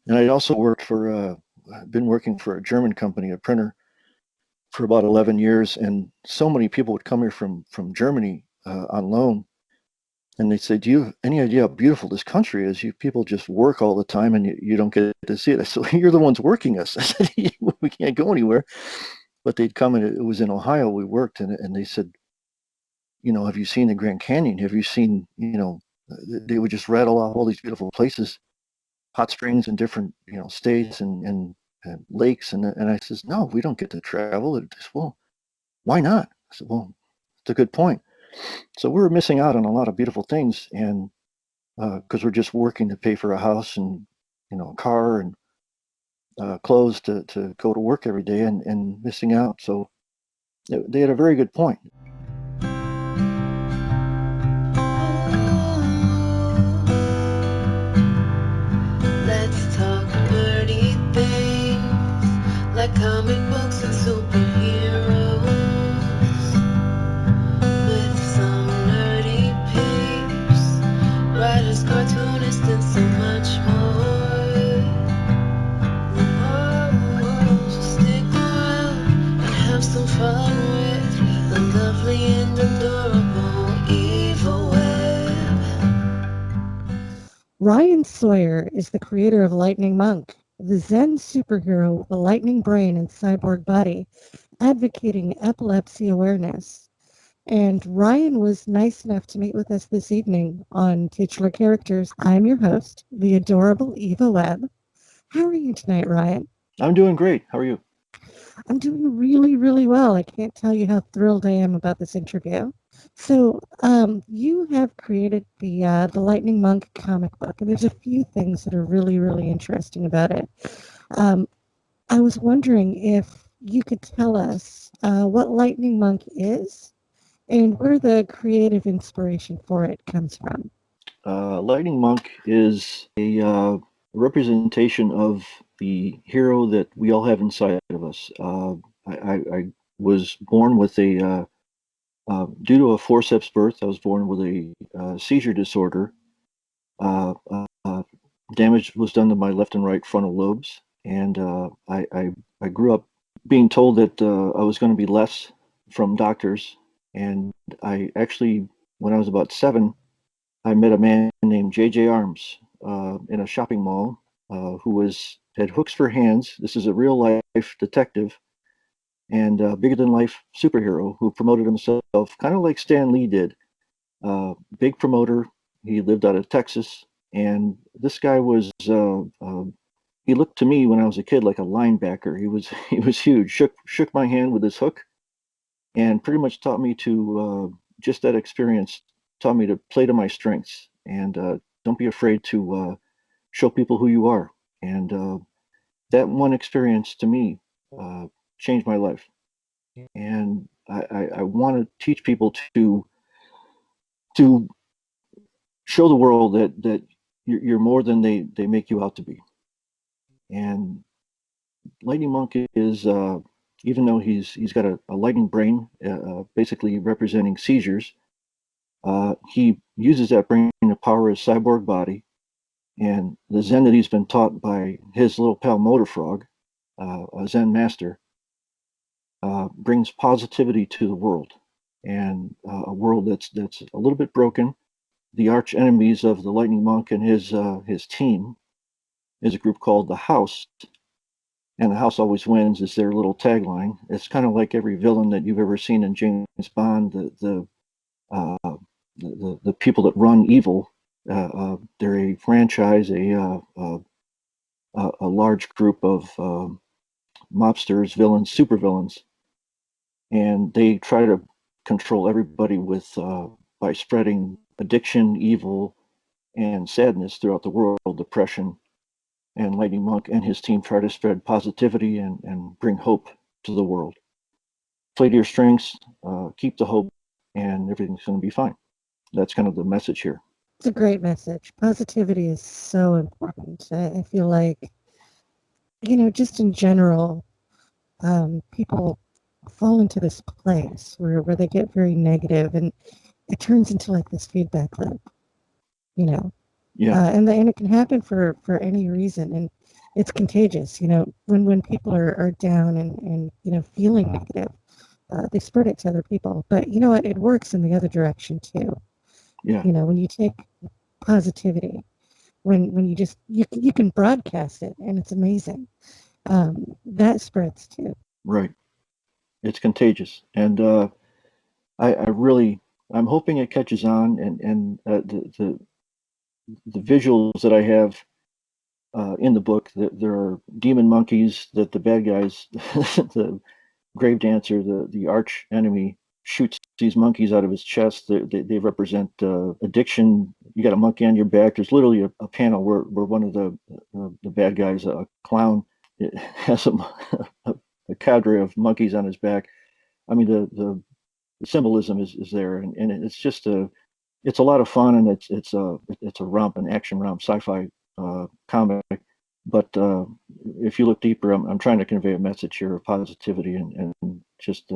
And I also worked for, been working for a German company, a printer, for about 11 years. And so many people would come here from Germany on loan. And they say, do you have any idea how beautiful this country is? You people just work all the time and you don't get to see it. I said, you're the ones working us. I said, we can't go anywhere. But they'd come, and it was in Ohio we worked, and they said, have you seen the Grand Canyon? Have you seen, they would just rattle off all these beautiful places, hot springs in different, states and lakes. And I says, no, we don't get to travel. It says, well, why not? I said, well, it's a good point. So we're missing out on a lot of beautiful things, and because we're just working to pay for a house and, a car and clothes to go to work every day, and missing out. So they had a very good point. Let's talk nerdy things like comic books and superheroes with some nerdy peeps, writers, cartoonists, and so much more. So stick around and have some fun with the lovely and adorable Evil Web. Ryan Sawyer is the creator of Lightning Monk, the Zen superhero with a lightning brain and cyborg body, advocating epilepsy awareness. And Ryan was nice enough to meet with us this evening on Titular Characters. I'm your host, the adorable Eva Webb. How are you tonight, Ryan? I'm doing great. How are you? I'm doing really, really well. I can't tell you how thrilled I am about this interview. So, you have created the Lightning Monk comic book, and there's a few things that are really, really interesting about it. Um, I was wondering if you could tell us what Lightning Monk is and where the creative inspiration for it comes from. Lightning Monk is a representation of the hero that we all have inside of us. I was born with due to a forceps birth, I was born with a seizure disorder. Uh, uh, Damage was done to my left and right frontal lobes, and I grew up being told that I was going to be less from doctors. And I actually, when I was about 7, I met a man named J.J. Arms in a shopping mall who had hooks for hands. This is a real life detective and bigger than life superhero who promoted himself kind of like Stan Lee did. Big promoter. He lived out of Texas, and this guy was. He looked to me when I was a kid like a linebacker. He was huge. Shook my hand with his hook, and pretty much taught me to just that experience taught me to play to my strengths, and don't be afraid to show people who you are. And that one experience to me changed my life. And I want to teach people to show the world that you're more than they make you out to be. And Lightning Monk is even though he's got a lightning brain, basically representing seizures. He uses that brain to power his cyborg body, and the Zen that he's been taught by his little pal Motor Frog, a Zen master, brings positivity to the world, and a world that's a little bit broken. The arch enemies of the Lightning Monk and his team is a group called the House, and the House always wins is their little tagline. It's kind of like every villain that you've ever seen in James Bond. Uh, the people that run evil. They're a franchise, a large group of mobsters, villains, supervillains, and they try to control everybody with by spreading addiction, evil, and sadness throughout the world, depression. And Lightning Monk and his team try to spread positivity and bring hope to the world. Play to your strengths, keep the hope, and everything's going to be fine. That's kind of the message here. It's a great message. Positivity is so important. I feel like, just in general, people fall into this place where they get very negative and it turns into like this feedback loop, you know. Yeah. And it can happen for any reason. And it's contagious. When people are down and feeling negative, they spread it to other people. But you know what? It works in the other direction too. Yeah, When you take positivity, when you can broadcast it, and it's amazing. That spreads too. right. It's contagious, and I really, I'm hoping it catches on, and the visuals that I have in the book, that there are demon monkeys that the bad guys, the grave dancer, the arch enemy, shoots these monkeys out of his chest. They represent addiction. You got a monkey on your back. There's literally a panel where one of the bad guys, a clown, has a cadre of monkeys on his back. I mean, the symbolism is there, and it's just it's a lot of fun, and it's a romp, an action romp, sci-fi comic. But if you look deeper, I'm trying to convey a message here of positivity, and just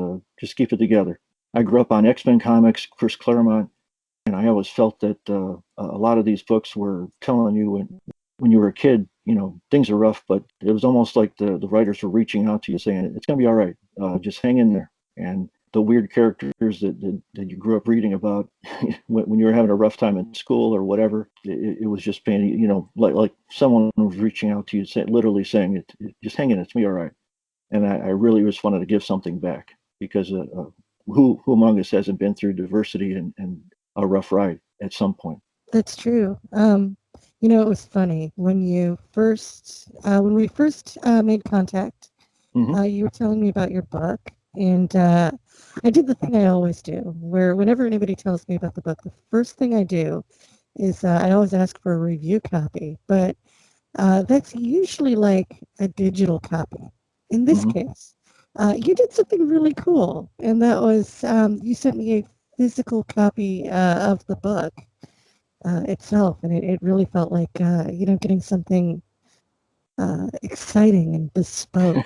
keep it together. I grew up on X-Men comics, Chris Claremont, and I always felt that a lot of these books were telling you when you were a kid, things are rough, but it was almost like the writers were reaching out to you saying, it's going to be all right. Just hang in there. And the weird characters that you grew up reading about when you were having a rough time in school or whatever, it was just pain, like someone was reaching out to you, literally saying, just hang in, it's me all right. And I really just wanted to give something back, because who among us hasn't been through diversity and a rough ride at some point? That's true. It was funny when we first made contact. Hmm. You were telling me about your book, and I did the thing I always do, where whenever anybody tells me about the book, the first thing I do is I always ask for a review copy, but that's usually like a digital copy. In this Hmm. case, you did something really cool, and that was you sent me a physical copy of the book itself, and it really felt like getting something exciting and bespoke.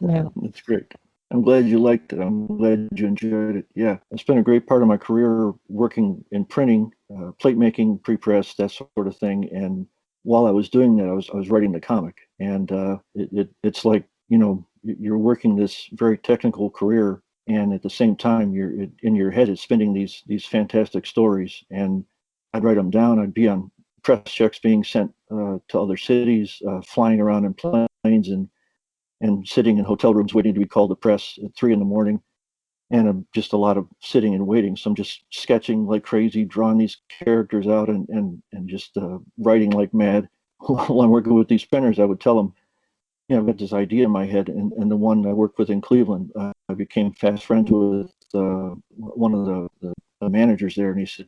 That's great. I'm glad you liked it. I'm glad you enjoyed it. Yeah, I spent a great part of my career working in printing, plate making, prepress, that sort of thing. And while I was doing that, I was writing the comic, and it's like you're working this very technical career, and at the same time, in your head is spinning these fantastic stories. And I'd write them down. I'd be on press checks being sent to other cities, flying around in planes, and sitting in hotel rooms waiting to be called to press at 3 in the morning. And just a lot of sitting and waiting. So I'm just sketching like crazy, drawing these characters out, and just writing like mad. While I'm working with these spinners, I would tell them, I've got this idea in my head. And the one I worked with in Cleveland, I became fast friends with one of the managers there. And he said,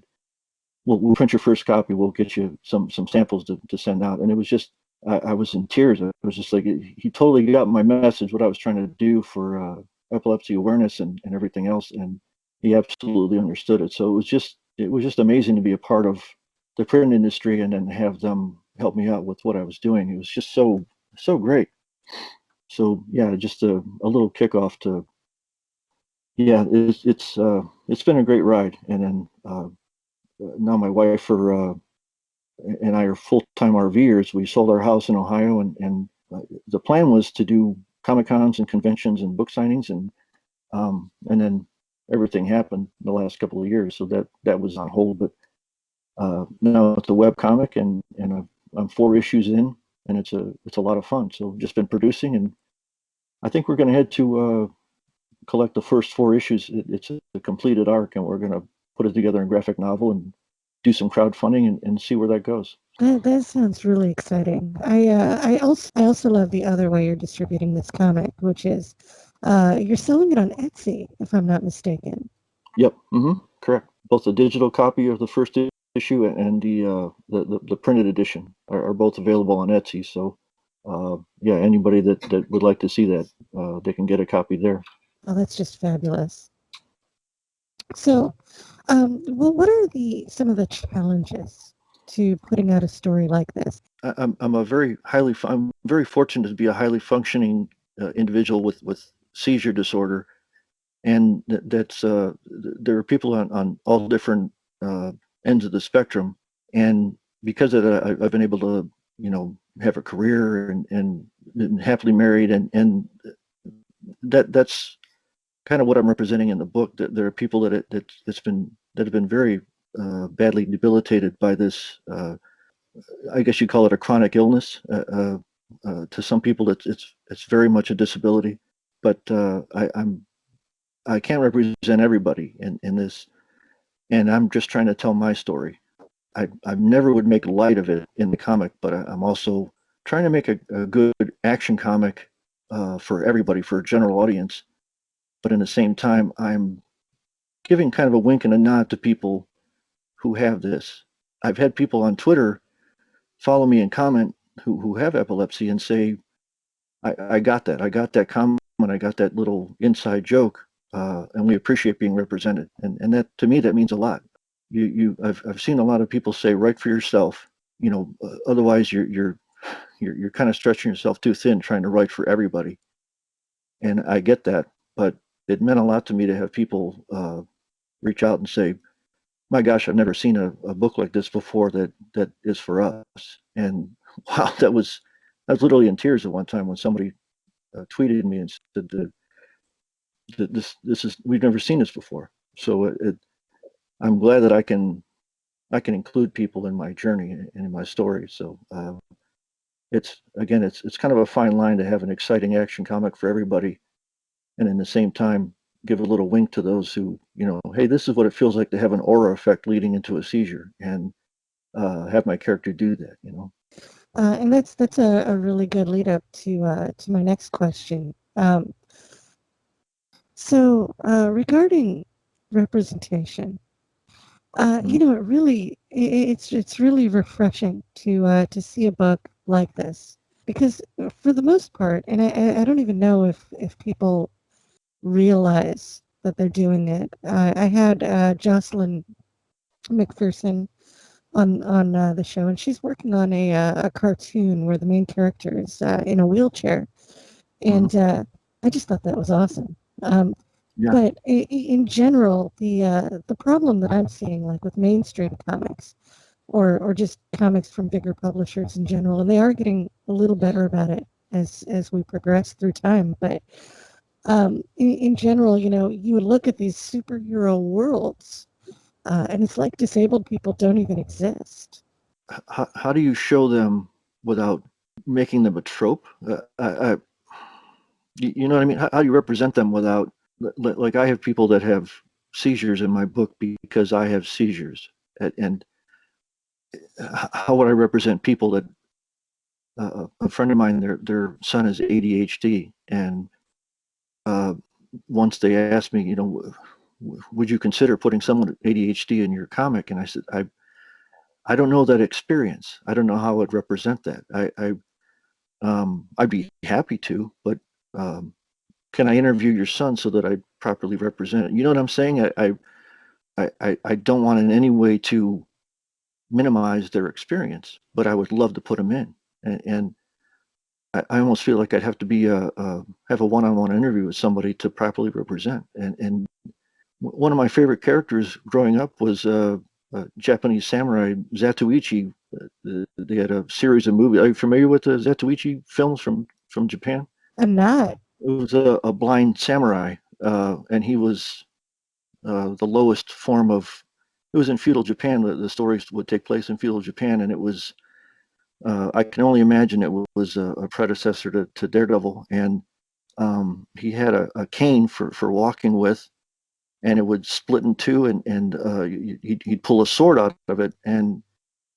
we'll print your first copy. We'll get you some samples to send out. And it was just, I was in tears. I was just like, he totally got my message, what I was trying to do for epilepsy awareness and everything else, and he absolutely understood it. So it was just amazing to be a part of the print industry, and then have them help me out with what I was doing. It was just so great. So yeah, just a little kickoff to, yeah, it's been a great ride. And then now my wife and I are full-time RVers. We sold our house in Ohio, and the plan was to do Comic Cons and conventions and book signings, and then everything happened the last couple of years, so that was on hold. But now it's a web comic, and I'm 4 issues in, and it's a lot of fun. So just been producing, and I think we're going to head to collect the first 4 issues. It's a completed arc, and we're going to put it together in graphic novel and do some crowdfunding, and see where that goes. That sounds really exciting. I also love the other way you're distributing this comic, which is you're selling it on Etsy, if I'm not mistaken. Yep. Correct. Both the digital copy of the first issue and the printed edition are both available on Etsy. So yeah, anybody that would like to see that, they can get a copy there. Oh, that's just fabulous. So, well, what are some of the challenges to putting out a story like this? I'm very fortunate to be a highly functioning individual with seizure disorder, and there are people on all different ends of the spectrum, and because of that, I've been able to have a career and been happily married, and that's kind of what I'm representing in the book. That there are people that have been very badly debilitated by this. I guess you call it a chronic illness. To some people, it's very much a disability. But I can't represent everybody in this, and I'm just trying to tell my story. I never would make light of it in the comic, but I'm also trying to make a good action comic for everybody, for a general audience. But in the same time, I'm giving kind of a wink and a nod to people who have this. I've had people on Twitter follow me and comment who have epilepsy and say, I got that. I got that comment. I got that little inside joke. And we appreciate being represented. And that, to me, that means a lot. I've seen a lot of people say, write for yourself. Otherwise you're kind of stretching yourself too thin trying to write for everybody. And I get that, but it meant a lot to me to have people reach out and say, my gosh, I've never seen a book like this before that is for us. And wow, I was literally in tears at one time when somebody tweeted me and said that this is, we've never seen this before. So I'm glad that I can include people in my journey and in my story. So it's kind of a fine line to have an exciting action comic for everybody, and in the same time give a little wink to those who, hey, this is what it feels like to have an aura effect leading into a seizure, and have my character do that. And that's a really good lead up to my next question. So regarding representation, Mhm. it's really refreshing to see a book like this because for the most part, and I don't even know if people realize that they're doing it. I had Jocelyn McPherson on the show, and she's working on a cartoon where the main character is in a wheelchair, Mhm. and I just thought that was awesome. Yeah. But in general, the problem that I'm seeing, like with mainstream comics, or just comics from bigger publishers in general, and they are getting a little better about it as we progress through time. But in general, you would look at these superhero worlds, and it's like disabled people don't even exist. How do you show them without making them a trope? You know what I mean? How do you represent them without, like, I have people that have seizures in my book because I have seizures, and how would I represent people that a friend of mine, their son has ADHD, and uh, once they asked me, would you consider putting someone with ADHD in your comic? And I said, I don't know that experience. I don't know how I'd represent that. I'd be happy to, but um, can I interview your son so that I properly represent it? You know what I'm saying? I don't want in any way to minimize their experience, but I would love to put them in. And I almost feel like I'd have to have a one-on-one interview with somebody to properly represent. And one of my favorite characters growing up was Japanese samurai Zatoichi. They had a series of movies. Are you familiar with the Zatoichi films from Japan? I'm not. It was a blind samurai, and he was the lowest form of. It was in feudal Japan. The stories would take place in feudal Japan, and it was. I can only imagine it was a predecessor to Daredevil, and he had a cane for walking with, and it would split in two, and he'd pull a sword out of it, and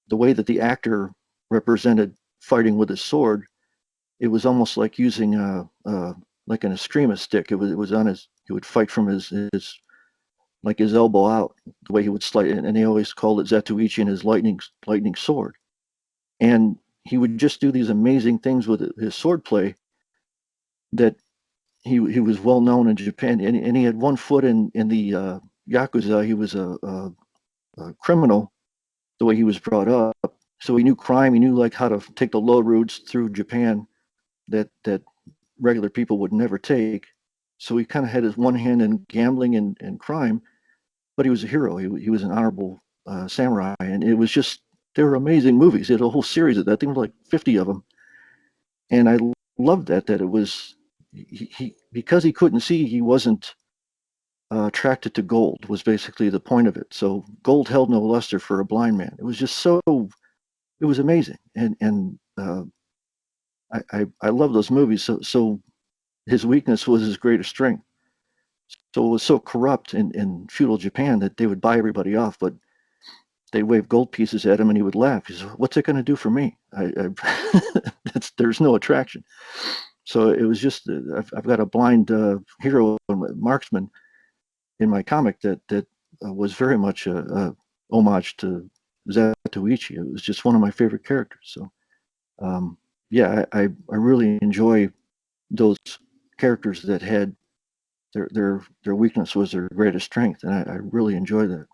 the way that the actor represented fighting with his sword, it was almost like using like an eskrima stick. It was on his. He would fight from his like his elbow out, the way he would slide, and they always called it Zatuichi and his lightning sword. And he would just do these amazing things with his sword play that he was well known in Japan, and he had one foot in the yakuza. He was a criminal the way he was brought up, so he knew crime. He knew like how to take the low roads through Japan that regular people would never take. So he kind of had his one hand in gambling and crime, but he was a hero. He was an honorable samurai, and it was just they were amazing movies. They had a whole series of that. I think there were like 50 of them, and I loved that it was he because he couldn't see, he wasn't attracted to gold was basically the point of it. So gold held no luster for a blind man. It was just so it was amazing, and I love those movies. So his weakness was his greatest strength. So it was so corrupt in feudal Japan that they would buy everybody off, but they'd wave gold pieces at him and he would laugh. He said, "What's it going to do for me? There's no attraction." So it was just I've got a blind hero marksman in my comic that was very much a homage to Zatoichi. It was just one of my favorite characters. So um, yeah, I really enjoy those characters that had their weakness was their greatest strength, and I really enjoy that.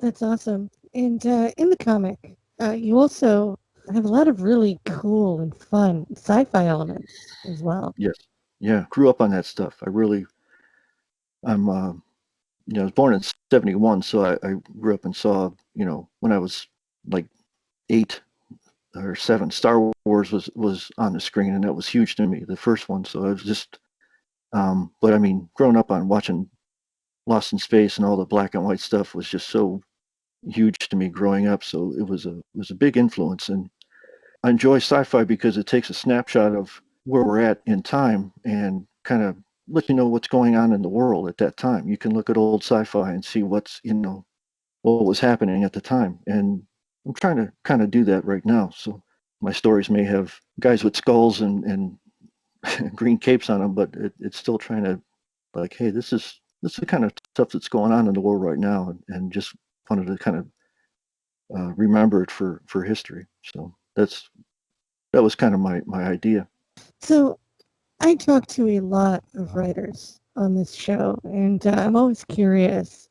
That's awesome. And in the comic, you also have a lot of really cool and fun sci-fi elements as well. Yes, yeah, grew up on that stuff. I'm I was born in '71, so I grew up and saw when I was like 8 or 7, Star Wars was on the screen, and that was huge to me, the first one. So I was just but I mean, growing up on watching Lost in Space and all the black and white stuff was just so huge to me growing up. So it was a big influence, and I enjoy sci-fi because it takes a snapshot of where we're at in time and kind of let you know what's going on in the world at that time. You can look at old sci-fi and see what was happening at the time, and I'm trying to kind of do that right now. So my stories may have guys with skulls and green capes on them, but it's still trying to like, hey, this is the kind of stuff that's going on in the world right now, and just wanted to kind of remember it for history. So that was kind of my idea. So I talk to a lot of writers on this show, and I'm always curious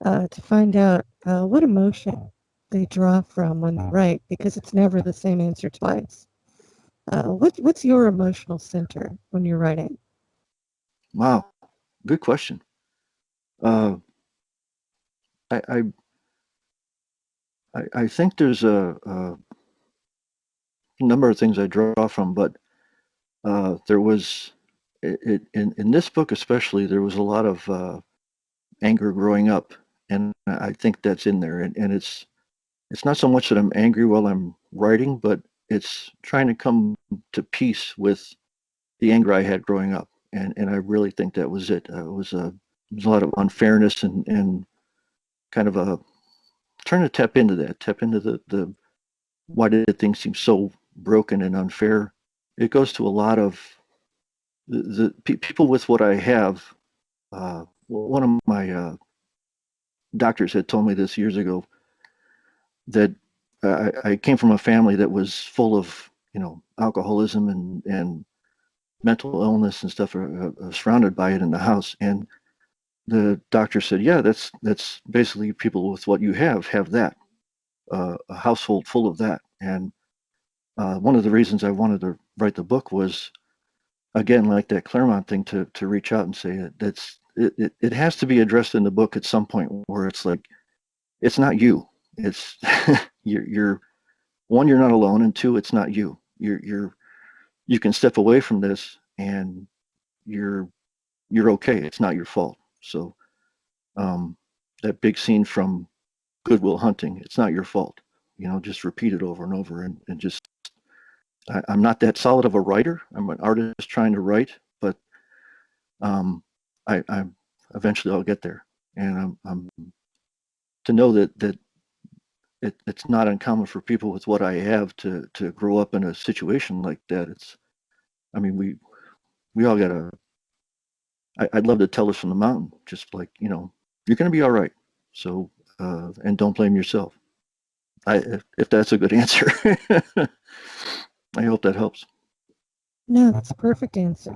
to find out what emotion they draw from when they write, because it's never the same answer twice. What's your emotional center when you're writing? Wow, good question. Uh, I, I I think there's a number of things I draw from, but there was in this book especially there was a lot of anger growing up, and I think that's in there, and it's not so much that I'm angry while I'm writing, but it's trying to come to peace with the anger I had growing up, and I really think that was it. There was a lot of unfairness and kind of a trying to tap into the why did things seem so broken and unfair. It goes to a lot of people with what I have. One of my doctors had told me this years ago that I came from a family that was full of alcoholism and mental illness and stuff, surrounded by it in the house. And the doctor said, "Yeah, that's basically people with what you have that a household full of that." And one of the reasons I wanted to write the book was again like that Claremont thing to reach out and say it has to be addressed in the book at some point where it's like it's not you, it's you're one, you're not alone, and two, it's not you. You can step away from this and you're you're okay. It's not your fault. So um, that big scene from Goodwill Hunting, it's not your fault. Just repeat it over and over, and just I'm not that solid of a writer. I'm an artist trying to write, but um, I'm eventually I'll get there, and I'm to know that it's not uncommon for people with what I have to grow up in a situation like that. I mean, we all gotta. I'd love to tell this from the mountain, just like you're gonna be all right. So and don't blame yourself. If that's a good answer, I hope that helps. No, that's a perfect answer.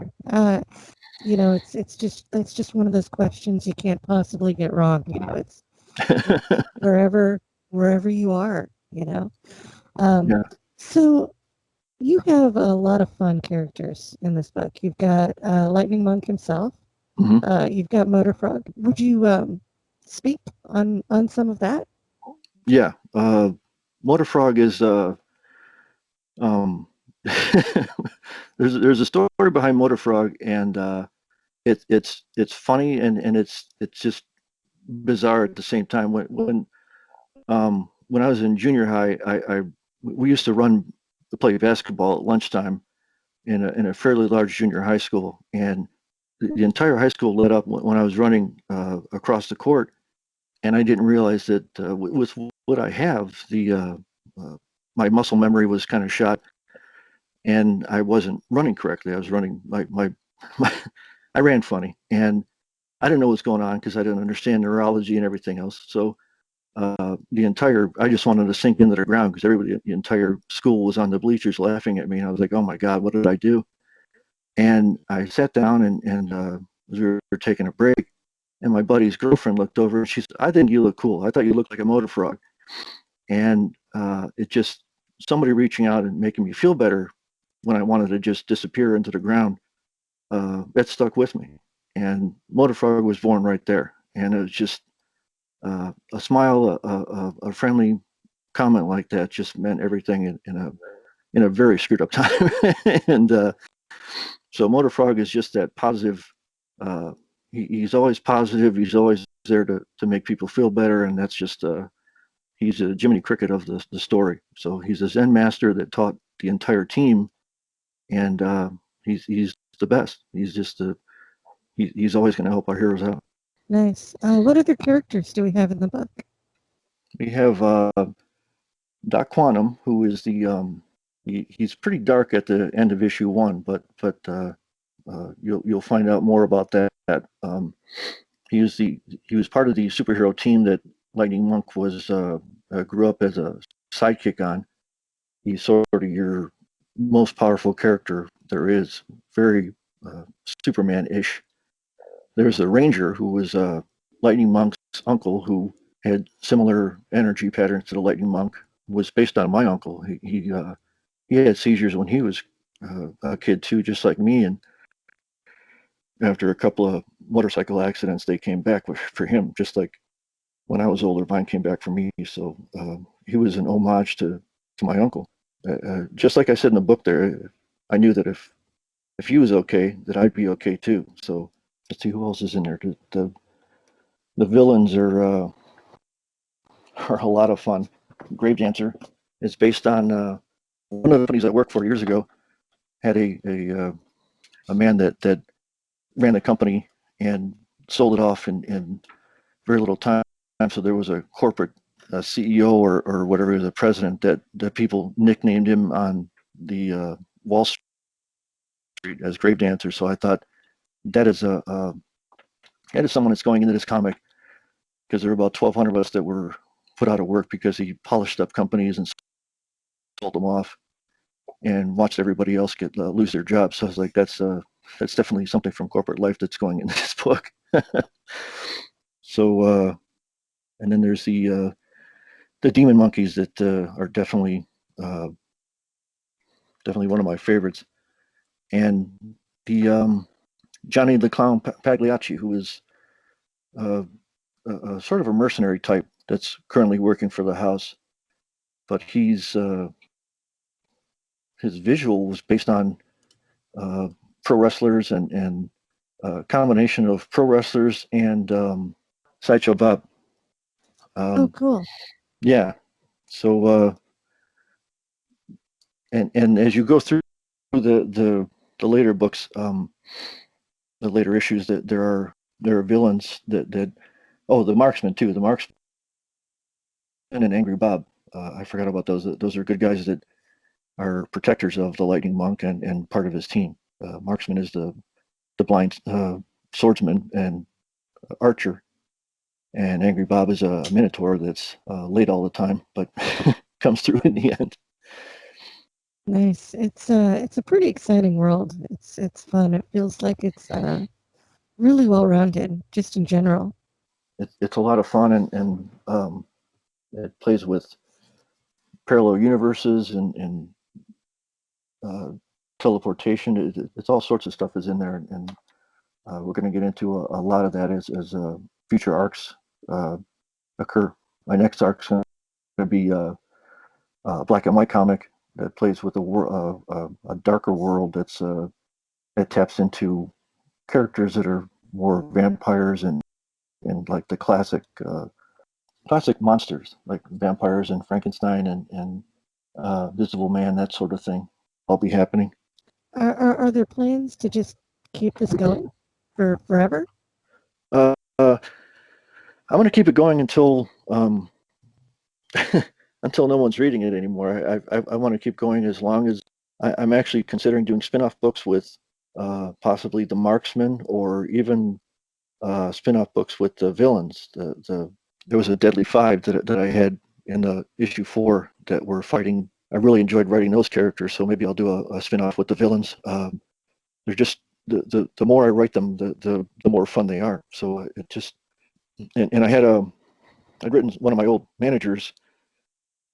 It's just one of those questions you can't possibly get wrong. It's wherever you are. Um, Yeah. so you have a lot of fun characters in this book. You've got Lightning Monk himself. Hmm. You've got Motor Frog. Would you speak on some of that? Yeah. Motor Frog is um, there's a story behind Motor Frog, and it's funny and it's just bizarre at the same time. When I was in junior high, we used to play basketball at lunchtime in a fairly large junior high school, and the entire high school lit up when I was running across the court, and I didn't realize that with what I have, the my muscle memory was kind of shot, and I wasn't running correctly. I was running my I ran funny, and I didn't know what's going on because I didn't understand neurology and everything else. So I just wanted to sink into the ground because the entire school was on the bleachers laughing at me, and I was like, oh my god, what did I do? And I sat down and we were taking a break, and my buddy's girlfriend looked over and she said, I think you look cool. I thought you looked like a motor frog. And it just, somebody reaching out and making me feel better when I wanted to just disappear into the ground, that stuck with me. And Motor Frog was born right there. And it was just a smile, a friendly comment like that just meant everything in a very screwed up time. And so Motor Frog is just that positive. Uh, he's always positive. He's always there to make people feel better, and that's just he's a Jiminy Cricket of the story. So he's a Zen master that taught the entire team, and he's the best. He's just he's always going to help our heroes out. Nice. What other characters do we have in the book? We have Doc Quantum, who is he's pretty dark at the end of issue 1, but you'll find out more about that. He was part of the superhero team that Lightning Monk was grew up as a sidekick on. He's sort of your most powerful character there is, very Superman-ish. There's a Ranger who was Lightning Monk's uncle, who had similar energy patterns to the Lightning Monk. Was based on my uncle. He had seizures when he was a kid too, just like me. And after a couple of motorcycle accidents, they came back for him, just like when I was older, mine came back for me. So he was an homage to my uncle. Just like I said in the book there, I knew that if he was okay, that I'd be okay too. So let's see who else is in there. The villains are a lot of fun. Gravedancer is based on one of the companies I worked for years ago. Had a man that ran the company and sold it off in very little time. So there was a corporate CEO or whatever, the president, that people nicknamed him on the Wall Street as Gravedancer. So I thought that is that is someone that's going into this comic, because there were about 1,200 of us that were put out of work because he polished up companies and sold them off and watched everybody else get lose their jobs. So I was like, that's definitely something from corporate life that's going into this book. So and then there's the demon monkeys that are definitely one of my favorites, and the Johnny the Clown Pagliacci, who is a sort of a mercenary type that's currently working for the house, but he's his visual was based on pro wrestlers and a combination of pro wrestlers and Sideshow Bob. Oh, cool. Yeah. So and as you go through the later books, the later issues, that there are villains that the Marksman too. The Marksman and Angry Bob. I forgot about those. Those are good guys that are protectors of the Lightning Monk and part of his team. Marksman is the blind swordsman and archer, and Angry Bob is a minotaur that's late all the time, but comes through in the end. Nice. It's a pretty exciting world. It's fun. It feels like it's really well rounded, just in general. It's a lot of fun, and it plays with parallel universes and teleportation. It's all sorts of stuff is in there, and we're going to get into a lot of that as future arcs occur. My next arc's going to be black and white comic that plays with a darker world that taps into characters that are more vampires and like the classic monsters like vampires and Frankenstein and Visible Man, that sort of thing. All be happening. Are there plans to just keep this going for forever? Uh, uh, I'm going to keep it going until until no one's reading it anymore. I want to keep going as long as I'm actually considering doing spin-off books with possibly the marksman or even spin-off books with the villains. There was a Deadly Five that I had in issue 4 that were fighting. I really enjoyed writing those characters, so maybe I'll do a spin-off with the villains. They're just the more I write them, the more fun they are. So it just and I'd written one of my old managers,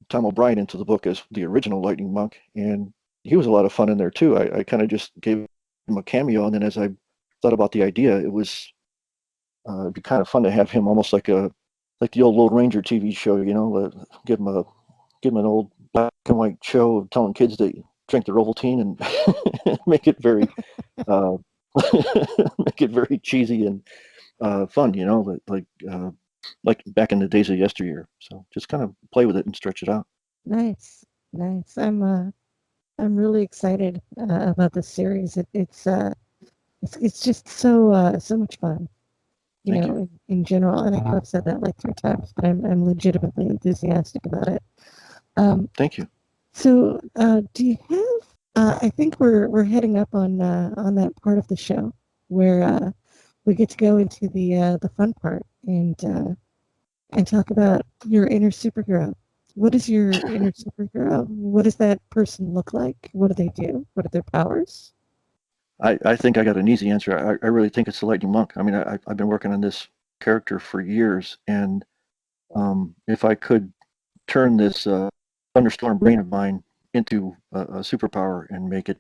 Tom O'Brien, into the book as the original Lightning Monk, and he was a lot of fun in there too. I kind of just gave him a cameo, and then as I thought about the idea, it'd be kind of fun to have him almost like the old Lone Ranger TV show, give him an old black and white show of telling kids to drink their Ovaltine and make it very uh, make it very cheesy and fun, like back in the days of yesteryear. So just kind of play with it and stretch it out. Nice, nice. I'm really excited about this series. It's just so much fun, Thank you. in general. And I know I've said that like 3 times, but I'm legitimately enthusiastic about it. Thank you. So, do you have? I think we're heading up on that part of the show where we get to go into the fun part and talk about your inner superhero. What is your inner superhero? What does that person look like? What do they do? What are their powers? I think I got an easy answer. I really think it's the Lightning Monk. I mean, I've been working on this character for years, and if I could turn this thunderstorm brain of mine into a superpower and make it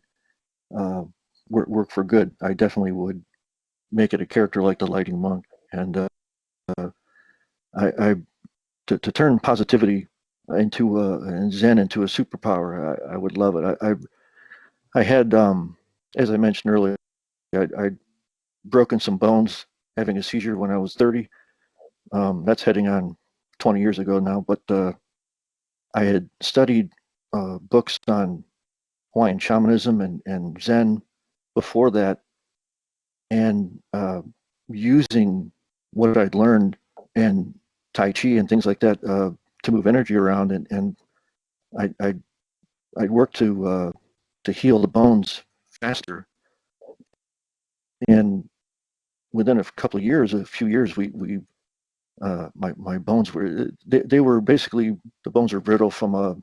uh, work for good, I definitely would make it a character like the Lightning Monk. And I to turn positivity into and Zen into a superpower, I would love it. I had, as I mentioned earlier, I'd broken some bones having a seizure when I was 30. That's heading on 20 years ago now, but I had studied books on Hawaiian shamanism and Zen before that, and using what I'd learned and Tai Chi and things like that to move energy around, and I I'd work to heal the bones faster. And within a couple of years, a few years, we my bones they were basically, the bones were brittle from a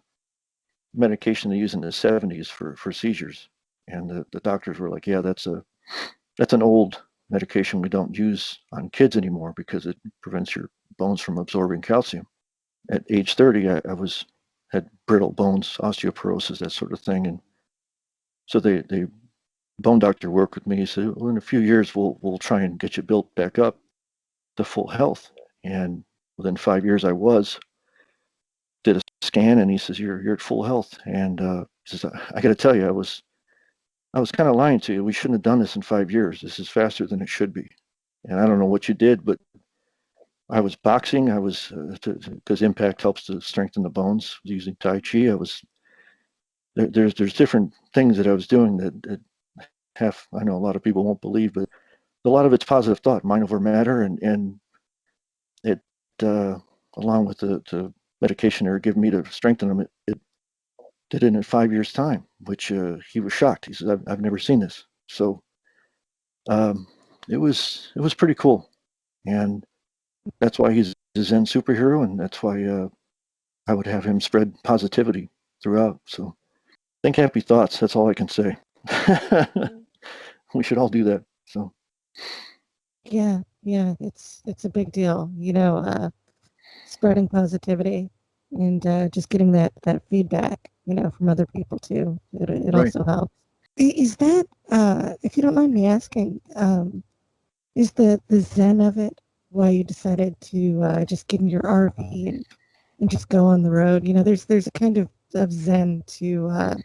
medication they used in the 70s for seizures, and the doctors were like, yeah, that's an old medication we don't use on kids anymore because it prevents your bones from absorbing calcium. At age 30, I was had brittle bones, osteoporosis, that sort of thing, and so they bone doctor worked with me. He said, well, in a few years we'll try and get you built back up to full health. And within 5 years, did a scan, and he says, you're at full health. And he says, I got to tell you, I was kind of lying to you. We shouldn't have done this in 5 years. This is faster than it should be. And I don't know what you did, but I was boxing. I was because impact helps to strengthen the bones using Tai Chi. There's different things that I was doing that I know a lot of people won't believe, but a lot of it's positive thought, mind over matter, and it along with the medication they were giving me to strengthen them, it did it in 5 years' time, which he was shocked. He says, I've never seen this. So um, it was pretty cool, and that's why he's a Zen superhero, and that's why I would have him spread positivity throughout. So think happy thoughts. That's all I can say. We should all do that. So Yeah, yeah, it's a big deal, spreading positivity and just getting that feedback, from other people too. It right. also helps. Is that, if you don't mind me asking, is the zen of it why you decided to just get in your RV and just go on the road? There's a kind of of zen to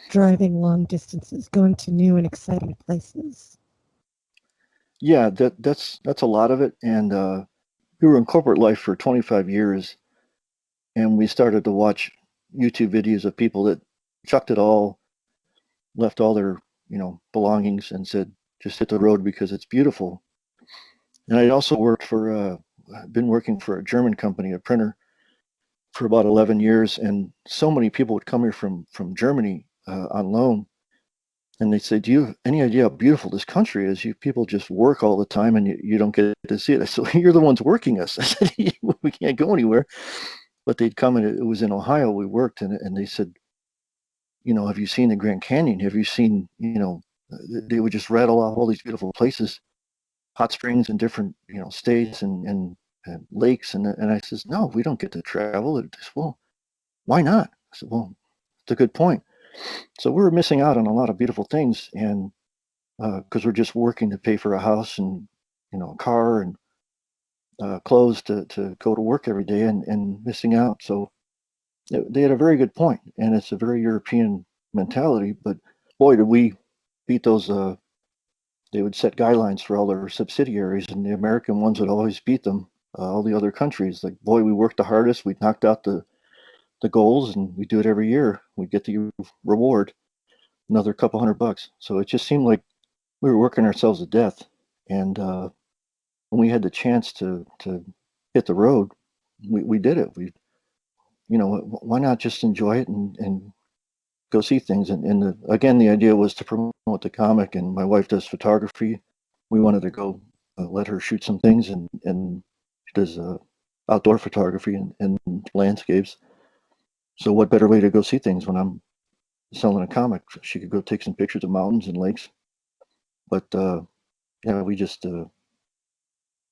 driving long distances, going to new and exciting places. Yeah, that's a lot of it. And we were in corporate life for 25 years, and we started to watch YouTube videos of people that chucked it all, left all their belongings, and said, just hit the road because it's beautiful. And I also worked for been working for a German company, a printer, for about 11 years, and so many people would come here from Germany on loan, and they'd say, "Do you have any idea how beautiful this country is? You people just work all the time, and you don't get to see it." I said, "You're the ones working us." I said, "We can't go anywhere." But they'd come, and it was in Ohio we worked, and they said, "Have you seen the Grand Canyon? Have you seen?" They would just rattle off all these beautiful places, hot springs in different states and lakes, and I says, "No, we don't get to travel." It just, well, why not? I said, "Well, it's a good point." So we were missing out on a lot of beautiful things, and because we're just working to pay for a house and a car and clothes to go to work every day, and missing out. So they had a very good point, and it's a very European mentality. But boy, did we beat those. They would set guidelines for all their subsidiaries, and the American ones would always beat them. All the other countries, like, boy, we worked the hardest. We knocked out the goals, and we do it every year. We get the reward, another couple $100. So it just seemed like we were working ourselves to death. And when we had the chance to hit the road, we did it. Why not just enjoy it and go see things? And again, the idea was to promote the comic. And my wife does photography. We wanted to go let her shoot some things, and she does outdoor photography and landscapes. So what better way to go see things when I'm selling a comic? She could go take some pictures of mountains and lakes. But yeah, we just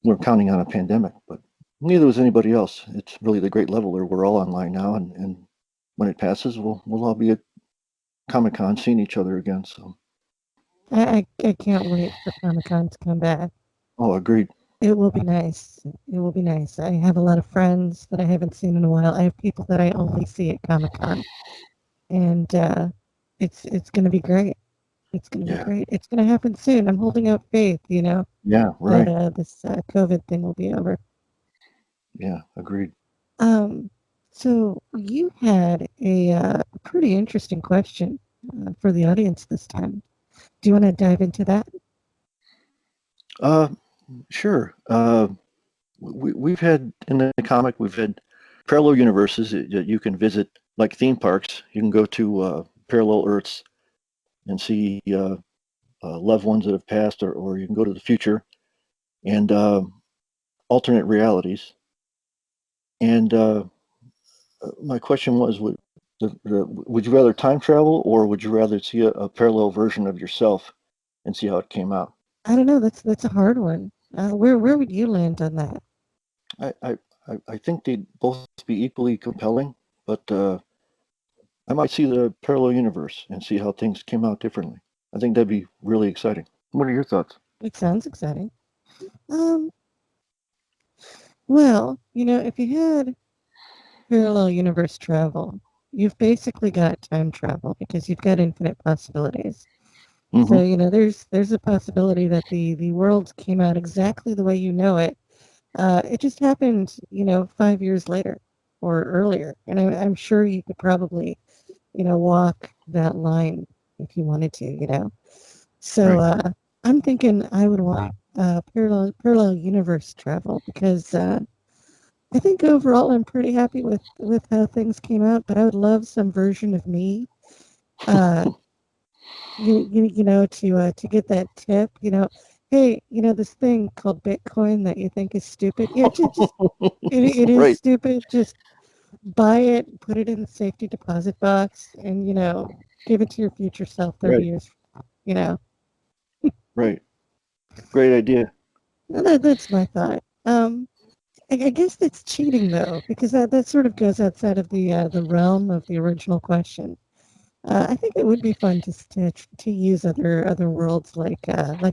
we're counting on a pandemic, but neither was anybody else. It's really the great leveler. We're all online now, and when it passes, we'll all be at Comic Con seeing each other again. So, I can't wait for Comic Con to come back. oh, agreed. It will be nice. It will be nice. I have a lot of friends that I haven't seen in a while. I have people that I only see at Comic Con, and it's going to be great. It's going to be Yeah, great. It's going to happen soon. I'm holding out faith, yeah, that right. this COVID thing will be over. Yeah, agreed. Um, so you had a pretty interesting question for the audience this time. Do you want to dive into that? Uh, sure. We've had in the comic, we've had parallel universes that you can visit, like theme parks. You can go to parallel Earths and see loved ones that have passed, or you can go to the future and alternate realities. And my question was, would you rather time travel, or would you rather see a parallel version of yourself and see how it came out? I don't know. That's a hard one. Where would you land on that? I I, I think they'd both be equally compelling, but I might see the parallel universe and see how things came out differently. I think that'd be really exciting. What are your thoughts? It sounds exciting. Um, well, if you had parallel universe travel, you've basically got time travel because you've got infinite possibilities. Hmm. So, there's a possibility that the world came out exactly the way you know it. It just happened, 5 years later or earlier. And I'm sure you could probably, walk that line if you wanted to. So Right. I'm thinking I would want parallel universe travel because I think overall I'm pretty happy with how things came out, but I would love some version of me, uh, to get that tip, hey, this thing called Bitcoin that you think is stupid. Yeah, just it is Right. stupid. Just buy it, put it in the safety deposit box, and give it to your future self 30 Right. years. You know, Right. Great idea. that's my thought. I guess that's cheating though, because that sort of goes outside of the realm of the original question. I think it would be fun to use other worlds like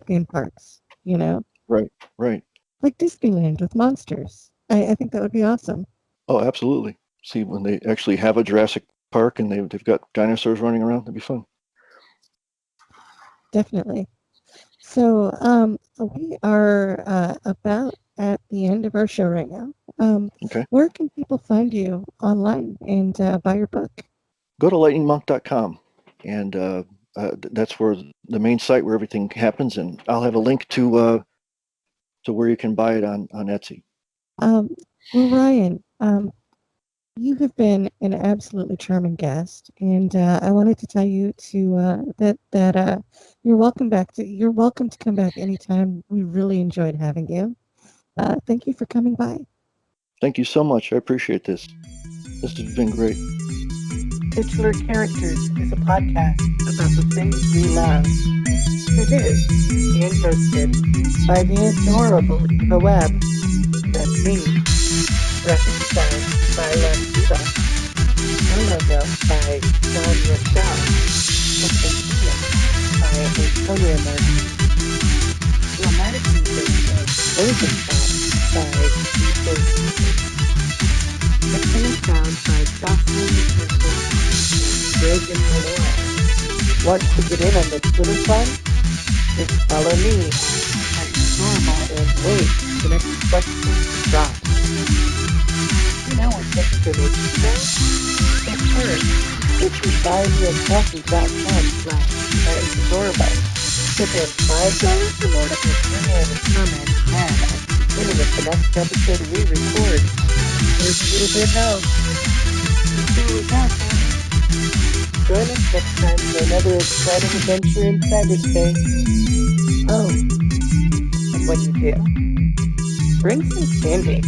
theme parks, Right. Right. like Disneyland with monsters. I think that would be awesome. Oh, absolutely. See, when they actually have a Jurassic park and they've got dinosaurs running around. That'd be fun. Definitely. So we are about at the end of our show right now. Okay. Where can people find you online and buy your book? Go to lightningmonk.com, and that's where the main site where everything happens. And I'll have a link to where you can buy it on Etsy. Well, Ryan, you have been an absolutely charming guest, and I wanted to tell you that you're welcome back. You're welcome to come back anytime. We really enjoyed having you. Thank you for coming by. Thank you so much. I appreciate this. This has been great. Titular Characters is a podcast about the things we love. Produced and hosted by the adorable Eva Webb. That's me. Graphic design by Les Eva. Our logo by John Rochelle. And music by Antonio Martin. Dramatic music and closing sound by Peter. Excellent sound by Jocelyn Nicholson and Greg and Lenore. Want to get in on this little fun? Just follow me at Normal and wait for the next question to drop. You know what Jessica makes you say? But first, visit buymeacoffee.com/adorable. Tip in $5 or more to get in and comment and I'll consider it the next episode we record. There's a little bit of help. So that's it. Join us next time for another exciting adventure in cyberspace. Oh, and when you do, bring some candy.